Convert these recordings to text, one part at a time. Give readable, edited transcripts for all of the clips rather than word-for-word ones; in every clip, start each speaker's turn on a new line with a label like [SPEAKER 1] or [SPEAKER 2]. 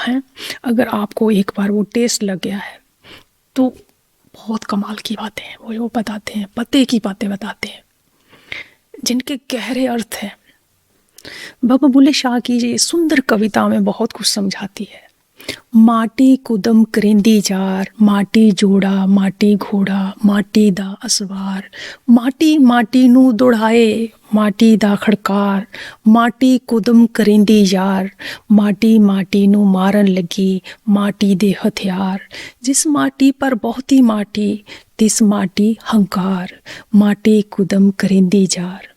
[SPEAKER 1] हैं, अगर आपको एक बार वो टेस्ट लग गया है तो बहुत कमाल की बातें हैं वो बताते हैं, पते की बातें बताते हैं जिनके गहरे अर्थ हैं। बाबा बुल्ले शाह की ये सुंदर कविता में बहुत कुछ समझाती है। माटी कुदम करेंदी जार, माटी जोड़ा माटी घोड़ा, माटी दा असवार, माटी माटी नू दौड़ाए, माटी दा खड़कार, माटी कुदम करेंदी यार, माटी माटी नू मारन लगी, माटी दे हथियार, जिस माटी पर बहुती माटी, तिस माटी हंकार, माटी कुदम करेंदी जार,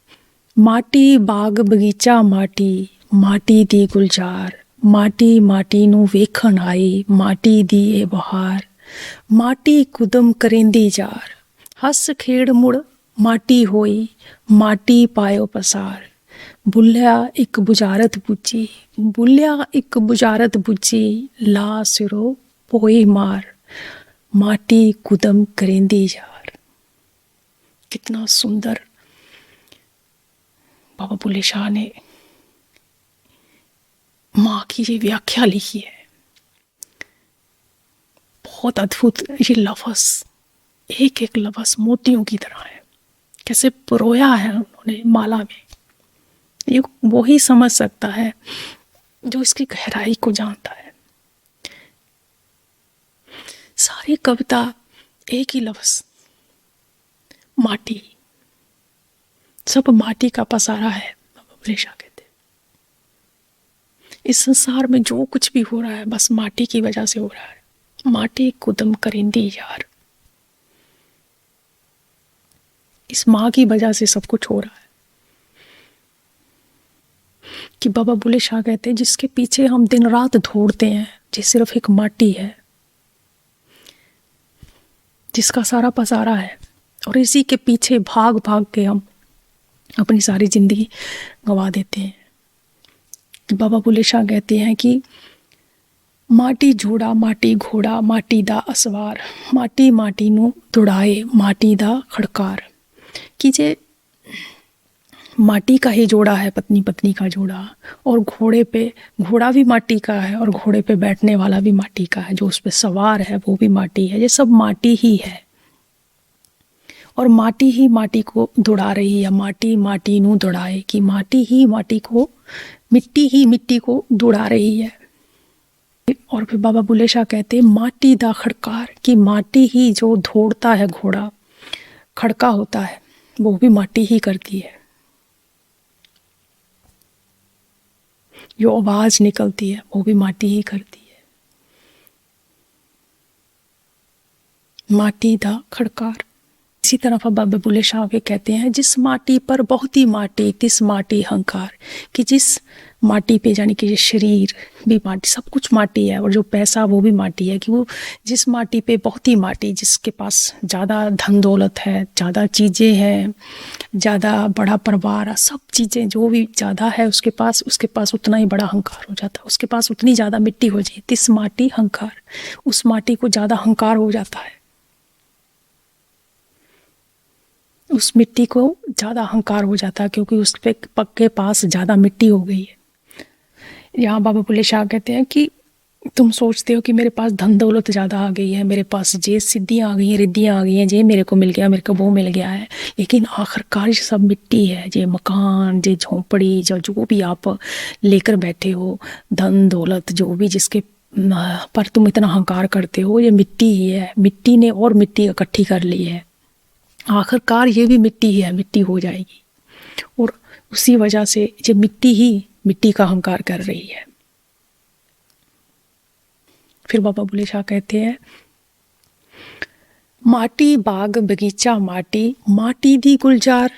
[SPEAKER 1] माटी बाग बगीचा माटी, माटी दी गुलजार, माटी माटी नू वेखण आई, माटी दी ए बहार, माटी कुदम करेंदी जार, हस खेड़ मुड़ माटी होई, माटी पायो पसार, बुल्लिया एक बुजारत बुझी, बुल्लिया एक बुजारत बुझी, ला सिरो पोई मार, माटी कुदम करेंदी जार। कितना सुंदर बाबा बुल्ले शाह ने माँ की ये व्याख्या लिखी है। बहुत अद्भुत ये लफ्ज़, एक एक लफ्ज़ मोतियों की तरह है, कैसे परोया है उन्होंने माला में। ये वो ही समझ सकता है जो इसकी गहराई को जानता है। सारी कविता एक ही लफ्ज़, माटी, सब माटी का पसारा है। बाबा बुल्ले शाह कहते इस संसार में जो कुछ भी हो रहा है बस माटी की वजह से हो रहा है। माटी कुदम करेंदी यार, इस माँ की वजह से सब कुछ हो रहा है। कि बाबा बुल्ले शाह कहते हैं जिसके पीछे हम दिन रात दौड़ते हैं, ये सिर्फ एक माटी है जिसका सारा पसारा है, और इसी के पीछे भाग भाग के हम अपनी सारी जिंदगी गंवा देते हैं। बाबा बुल्ले शाह कहते हैं कि माटी जोड़ा माटी घोड़ा, माटी दा असवार, माटी माटी नू दौड़ाए, माटी दा खड़कार, कि जे माटी का ही जोड़ा है, पत्नी पत्नी का जोड़ा, और घोड़े पे, घोड़ा भी माटी का है और घोड़े पे बैठने वाला भी माटी का है, जो उस पे सवार है वो भी माटी है। ये सब माटी ही है और माटी ही माटी को दौड़ा रही है। माटी माटी नू दौड़ाए, कि माटी ही माटी को, मिट्टी ही मिट्टी को दौड़ा रही है। और फिर बाबा बुल्ले शाह कहते हैं माटी दा खड़कार, कि माटी ही जो दौड़ता है, घोड़ा खड़का होता है वो भी माटी ही करती है। जो आवाज निकलती है वो भी माटी ही करती है। माटी दा खड़कार। इसी तरह बाबा बुल्ले शाह के कहते हैं जिस माटी पर बहुत ही माटी, तिस माटी हंकार, कि जिस माटी पे, यानी कि ये शरीर भी माटी, सब कुछ माटी है, और जो पैसा वो भी माटी है। कि वो जिस माटी पे बहुत ही माटी, जिसके पास ज़्यादा धन दौलत है, ज़्यादा चीज़ें हैं, ज़्यादा बड़ा परिवार, सब चीज़ें जो भी ज़्यादा है उसके पास उतना ही बड़ा हंकार हो जाता है, उसके पास उतनी ज़्यादा मिट्टी हो जाए। तिस माटी हंकार, उस माटी को ज़्यादा हंकार हो जाता है, उस मिट्टी को ज़्यादा अहंकार हो जाता है, क्योंकि उस पे पक्के पास ज़्यादा मिट्टी हो गई है। यहाँ बाबा बुल्ले शाह कहते हैं कि तुम सोचते हो कि मेरे पास धन दौलत ज़्यादा आ गई है, मेरे पास ये सिद्धियाँ आ गई हैं, रिद्धियाँ आ गई हैं, ये मेरे को मिल गया, मेरे को वो मिल गया है, लेकिन आखिरकार ये सब मिट्टी है। ये मकान, ये झोंपड़ी, जो भी आप लेकर बैठे हो, धन दौलत जो भी जिसके पर तुम इतना अहंकार करते हो, ये मिट्टी ही है। मिट्टी ने और मिट्टी इकट्ठी कर ली है, आखिरकार ये भी मिट्टी ही है, मिट्टी हो जाएगी। और उसी वजह से ये मिट्टी ही मिट्टी का अहंकार कर रही है। फिर बाबा बुल्ले शाह कहते हैं माटी बाग बगीचा माटी, माटी दी गुलजार,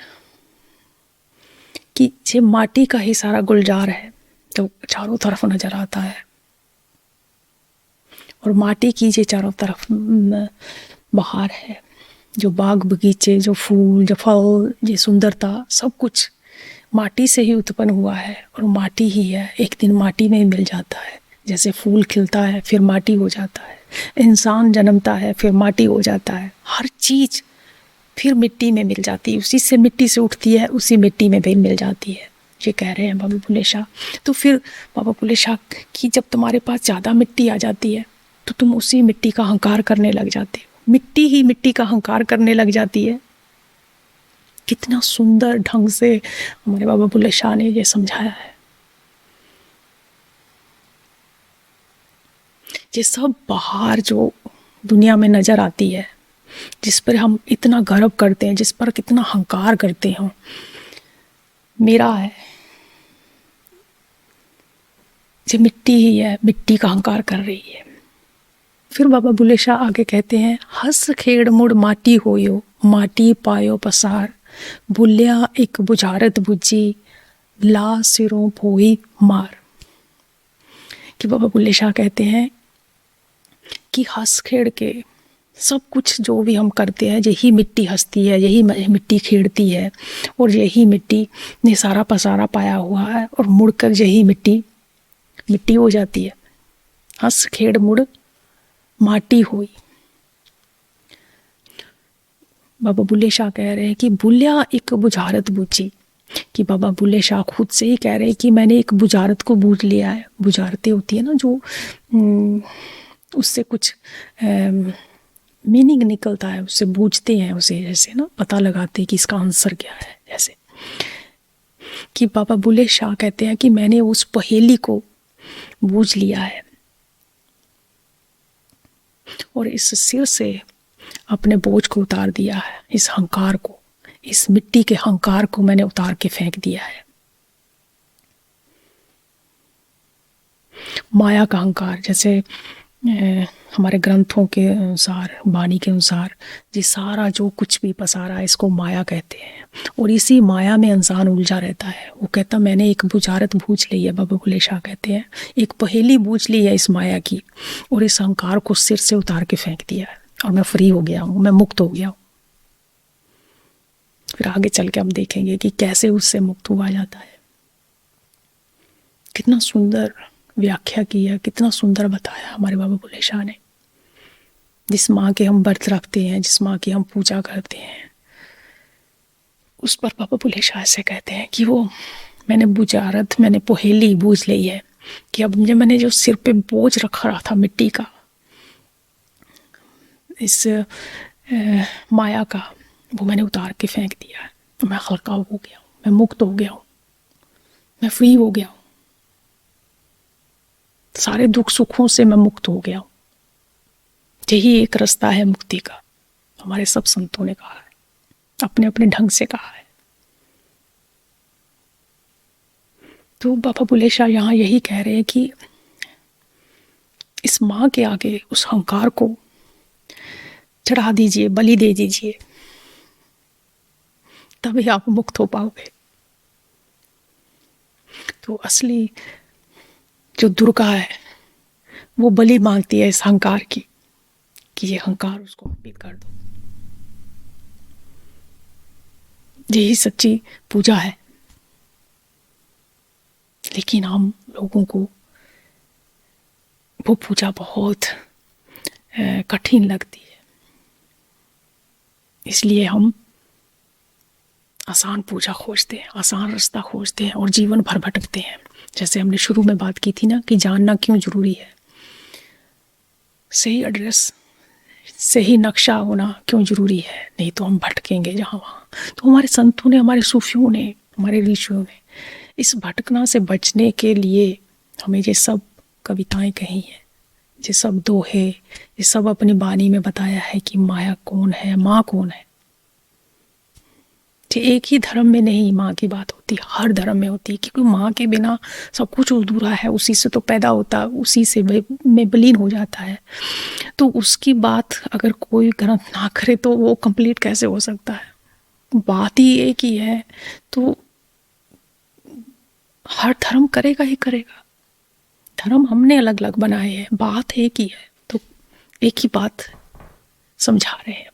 [SPEAKER 1] कि ये माटी का ही सारा गुलजार है जो चारों तरफ नजर आता है, और माटी की ये चारों तरफ बहार है। जो बाग बगीचे, जो फूल, जो फल, ये सुंदरता, सब कुछ माटी से ही उत्पन्न हुआ है, और माटी ही है। एक दिन माटी में मिल जाता है, जैसे फूल खिलता है फिर माटी हो जाता है, इंसान जन्मता है फिर माटी हो जाता है, हर चीज़ फिर मिट्टी में मिल जाती है, उसी से मिट्टी से उठती है, उसी मिट्टी में भी मिल जाती है। ये कह रहे हैं बाबा बुल्ले शाह। तो फिर बाबा बुल्ले शाह कि जब तुम्हारे पास ज़्यादा मिट्टी आ जाती है तो तुम उसी मिट्टी का अहंकार करने लग जाते हो, मिट्टी ही मिट्टी का अहंकार करने लग जाती है। कितना सुंदर ढंग से हमारे बाबा बुल्ले शाह ने ये समझाया है। ये सब बाहर जो दुनिया में नज़र आती है, जिस पर हम इतना गर्व करते हैं, जिस पर कितना अहंकार करते हैं, मेरा है, ये मिट्टी ही है, मिट्टी का अहंकार कर रही है। फिर बाबा बुल्ले शाह आगे कहते हैं, हस खेड़ मुड़ माटी होयो, माटी पायो पसार, बुल्लिया एक बुझारत बुझी, ला सिरों पोई मार। कि बाबा बुल्ले शाह कहते हैं कि हंस खेड़ के सब कुछ जो भी हम करते हैं, यही मिट्टी हंसती है, यही मिट्टी खेड़ती है, और यही मिट्टी ने सारा पसारा पाया हुआ है, और मुड़कर यही मिट्टी मिट्टी हो जाती है। हंस खेड़ मुड़ माटी हुई। बाबा बुल्ले शाह कह रहे हैं कि बुल्लिया एक बुझारत बूझी, कि बाबा बुल्ले शाह खुद से ही कह रहे हैं कि मैंने एक बुझारत को बूझ लिया है। बुझारतें होती है ना, जो उससे कुछ मीनिंग निकलता है, उससे बूझते हैं उसे, जैसे ना पता लगाते हैं कि इसका आंसर क्या है। जैसे कि बाबा बुल्ले शाह कहते हैं कि मैंने उस पहेली को बूझ लिया है, और इस सिर से अपने बोझ को उतार दिया है, इस अहंकार को, इस मिट्टी के अहंकार को मैंने उतार के फेंक दिया है। माया का अहंकार, जैसे हमारे ग्रंथों के अनुसार, वाणी के अनुसार, ये सारा जो कुछ भी पसारा है इसको माया कहते हैं, और इसी माया में इंसान उलझा रहता है। वो कहता मैंने एक बुझारत बूझ ली है, बाबा बुल्ले शाह कहते हैं एक पहेली बूझ ली है इस माया की, और इस अहंकार को सिर से उतार के फेंक दिया है, और मैं फ्री हो गया हूँ, मैं मुक्त हो गया हूँ। फिर आगे चल के हम देखेंगे कि कैसे उससे मुक्त हुआ जाता है। कितना सुंदर व्याख्या की है, कितना सुंदर बताया हमारे बाबा बुल्ले शाह ने। जिस माँ के हम व्रत रखते हैं, जिस माँ की हम पूजा करते हैं, उस पर बाबा बुल्ले शाह से कहते हैं कि वो मैंने बुझारत, मैंने पहेली बूझ ली है, कि अब मैंने जो सिर पे बोझ रखा रहा था मिट्टी का, इस माया का, वो मैंने उतार के फेंक दिया है। तो मैं हल्का हो गया हूँ, मैं मुक्त हो गया हूँ, मैं फ्री हो गया हूँ, सारे दुख सुखों से मैं मुक्त हो गया हूँ। यही एक रास्ता है मुक्ति का, हमारे सब संतों ने कहा है, अपने अपने ढंग से कहा है। तो बाबा बुल्ले शाह यहाँ यही कह रहे हैं कि इस माँ के आगे उस अहंकार को चढ़ा दीजिए, बलि दे दीजिए, तभी आप मुक्त हो पाओगे। तो असली जो दुर्गा है वो बलि मांगती है इस अहंकार की, कि ये अहंकार उसको अर्पित कर दो। यही सच्ची पूजा है। लेकिन हम लोगों को वो पूजा बहुत कठिन लगती है, इसलिए हम आसान पूजा खोजते हैं, आसान रास्ता खोजते हैं, और जीवन भर भटकते हैं। जैसे हमने शुरू में बात की थी ना, कि जानना क्यों जरूरी है, सही एड्रेस, सही नक्शा होना क्यों जरूरी है, नहीं तो हम भटकेंगे जहाँ वहाँ। तो हमारे संतों ने, हमारे सूफियों ने, हमारे ऋषियों ने इस भटकना से बचने के लिए हमें ये सब कविताएं कही हैं, ये सब दोहे, ये सब अपनी वाणी में बताया है कि माया कौन है, माँ कौन है। एक ही धर्म में नहीं माँ की बात होती, हर धर्म में होती है, क्योंकि माँ के बिना सब कुछ अधूरा है। उसी से तो पैदा होता है, उसी से में विलीन हो जाता है। तो उसकी बात अगर कोई ग्रंथ ना करे तो वो कंप्लीट कैसे हो सकता है। बात ही एक ही है, तो हर धर्म करेगा ही करेगा। धर्म हमने अलग अलग बनाए हैं, बात एक ही है, तो एक ही बात समझा रहे हैं।